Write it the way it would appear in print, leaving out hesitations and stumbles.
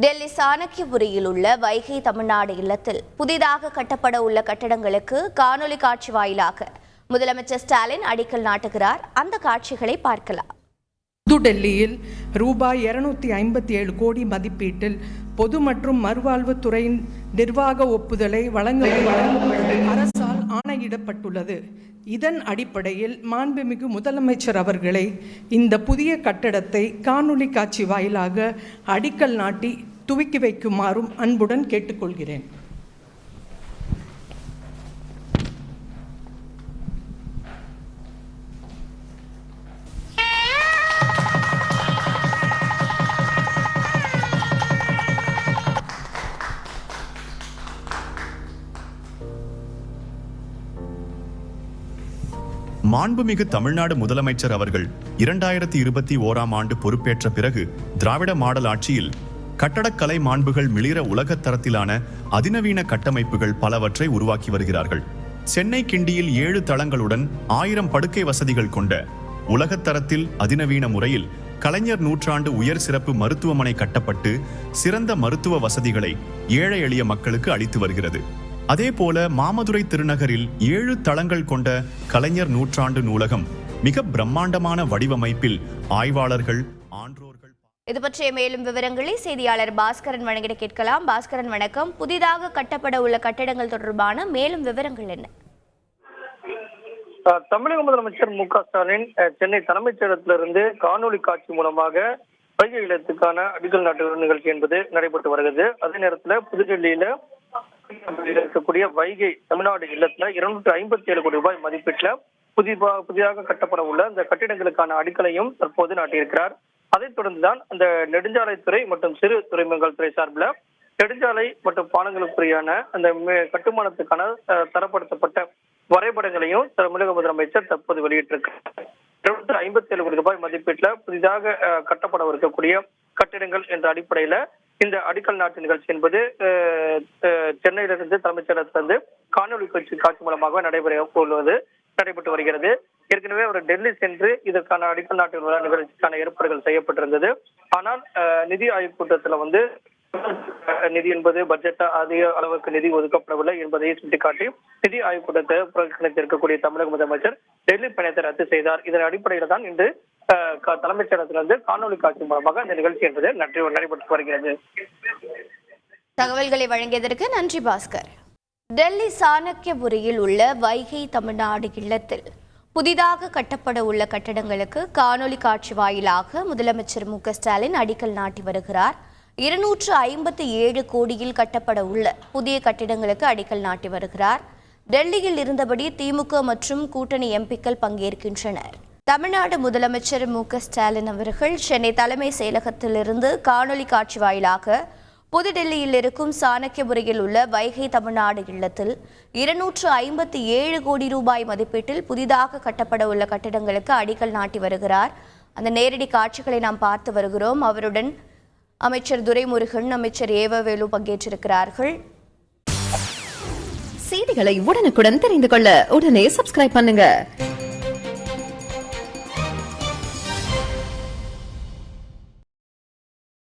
டெல்லி சாணக்கியபுரியில் உள்ள வைகை தமிழ்நாடு இல்லத்தில் புதிதாக கட்டப்பட உள்ள கட்டடங்களுக்கு காணொலி காட்சி வாயிலாக முதலமைச்சர் ஸ்டாலின் அடிக்கல் நாட்டுகிறார். அந்த காட்சிகளை பார்க்கலாம். புதுடெல்லியில் ரூபாய் 257 கோடி மதிப்பீட்டில் பொது மற்றும் மறுவாழ்வுத்துறையின் நிர்வாக ஒப்புதலை வழங்க அரசால் ஆணையிடப்பட்டுள்ளது. இதன் அடிப்படையில் மாண்புமிகு முதலமைச்சர் அவர்களை இந்த புதிய கட்டடத்தை காணொலி காட்சி வாயிலாக அடிக்கல் நாட்டி துவக்கி வைக்குமாறும் அன்புடன் கேட்டுக்கொள்கிறேன். மாண்புமிகு தமிழ்நாடு முதலமைச்சர் அவர்கள் 2021ஆம் ஆண்டு பொறுப்பேற்ற பிறகு திராவிட மாடல் ஆட்சியில் கட்டடக்கலை மாண்புகள் மிளிர உலகத்தரத்திலான அதிநவீன கட்டமைப்புகள் பலவற்றை உருவாக்கி வருகிறார்கள். சென்னை கிண்டியில் 7 தளங்களுடன் 1000 படுக்கை வசதிகள் கொண்ட உலகத்தரத்தில் அதிநவீன முறையில் கலைஞர் நூற்றாண்டு உயர் சிறப்பு மருத்துவமனை கட்டப்பட்டு சிறந்த மருத்துவ வசதிகளை ஏழை எளிய மக்களுக்கு அளித்து வருகிறது. அதேபோல மாமதுரை திருநகரில் 7 தளங்கள் கொண்ட கலைஞர் நூற்றாண்டு நூலகம் மிக பிரம்மாண்டமான வடிவமைப்பில் ஆய்வாளர்கள் ஆன்றோர்கள். இது பற்றிய மேலும் விவரங்களை செய்தியாளர் பாஸ்கரன் வழங்கிட கேட்கலாம். பாஸ்கரன் வணக்கம். புதிதாக கட்டப்பட உள்ள கட்டடங்கள் தொடர்பான மேலும் விவரங்கள் என்ன? தமிழக முதலமைச்சர் மு.க.ஸ்டாலின் சென்னை தலைமைச் செயலகத்திலிருந்து காணொலி காட்சி மூலமாக வைகை இல்லத்துக்கான அடிக்கல் நாட்டு நிகழ்ச்சி என்பது நடைபெற்று வருகிறது. அதே நேரத்தில் புதுடெல்லியில இருக்கக்கூடிய வைகை தமிழ்நாடு இல்லத்துல 257 கோடி ரூபாய் மதிப்பீட்டுல புதிதாக கட்டப்பட உள்ள இந்த கட்டிடங்களுக்கான அடிக்கலையும் தற்போது நாட்டியிருக்கிறார். அதைத் தொடர்ந்துதான் அந்த நெடுஞ்சாலைத்துறை மற்றும் சிறு துறைமுகங்கள் துறை சார்பில் நெடுஞ்சாலை மற்றும் பாலங்களுக்குரியான அந்த கட்டுமானத்துக்கான தரப்படுத்தப்பட்ட வரைபடங்களையும் தமிழக முதலமைச்சர் தற்போது வெளியிட்டிருக்கிறார். 257 கோடி ரூபாய் மதிப்பீட்டுல புதிதாக கட்டப்பட இருக்கக்கூடிய கட்டிடங்கள் என்ற அடிப்படையில இந்த அடிக்கல் நாட்டு நிகழ்ச்சி என்பது சென்னையிலிருந்து தலைமைச் செயலகத்திலிருந்து காணொலி காட்சி மூலமாக நடைபெற்று வருகிறது. ஏற்கனவே அவர் டெல்லி சென்று இதற்கான அடிக்கல் நாட்டு நிகழ்ச்சிக்கான ஏற்பாடுகள் செய்யப்பட்டிருந்தது. ஆனால் நிதி ஆய்வு கூட்டத்தில் நிதி என்பது பட்ஜெட் அதிக அளவுக்கு நிதி ஒதுக்கப்படவில்லை என்பதை சுட்டிக்காட்டி நிதி ஆய்வு கூட்டத்தை புறக்கணித்திருக்கக்கூடிய தமிழக முதலமைச்சர் டெல்லி பயணத்தை ரத்து செய்தார். இதன் அடிப்படையில் தான் இன்று தலைமைச் செயலகத்திலிருந்து காணொலி காட்சி மூலமாக இந்த நிகழ்ச்சி என்பது நடைபெற்று வருகிறது. தகவல்களை வழங்கியதற்கு நன்றி பாஸ்கர். டெல்லி சாணக்கியபுரியில் உள்ள வைகை தமிழ்நாடு இல்லத்தில் புதிதாக கட்டப்பட உள்ள கட்டடங்களுக்கு காணொலி காட்சி வாயிலாக முதலமைச்சர் மு.க.ஸ்டாலின் அடிக்கல் நாட்டி வருகிறார். 257 கோடியில் கட்டப்பட உள்ள புதிய கட்டிடங்களுக்கு அடிக்கல் நாட்டி வருகிறார். டெல்லியில் இருந்தபடி திமுக மற்றும் கூட்டணி எம்பிக்கள் பங்கேற்கின்றனர். தமிழ்நாடு முதலமைச்சர் மு.க.ஸ்டாலின் அவர்கள் சென்னை தலைமை செயலகத்திலிருந்து காணொலி காட்சி வாயிலாக புதுடெல்லியில் இருக்கும் சாணக்கியபுரியில் உள்ள வைகை தமிழ்நாடு இல்லத்தில் 257 கோடி ரூபாய் மதிப்பீட்டில் புதிதாக கட்டப்பட உள்ள கட்டிடங்களுக்கு அடிக்கல் நாட்டி வருகிறார். அந்த நேரடி காட்சிகளை நாம் பார்த்து வருகிறோம். அவருடன் அமைச்சர் துரைமுருகன், அமைச்சர் ஏவவேலு பங்கேற்றிருக்கிறார்கள். செய்திகளை உடனுக்குடன் தெரிந்து கொள்ள உடனே சப்ஸ்கிரைப் பண்ணுங்க.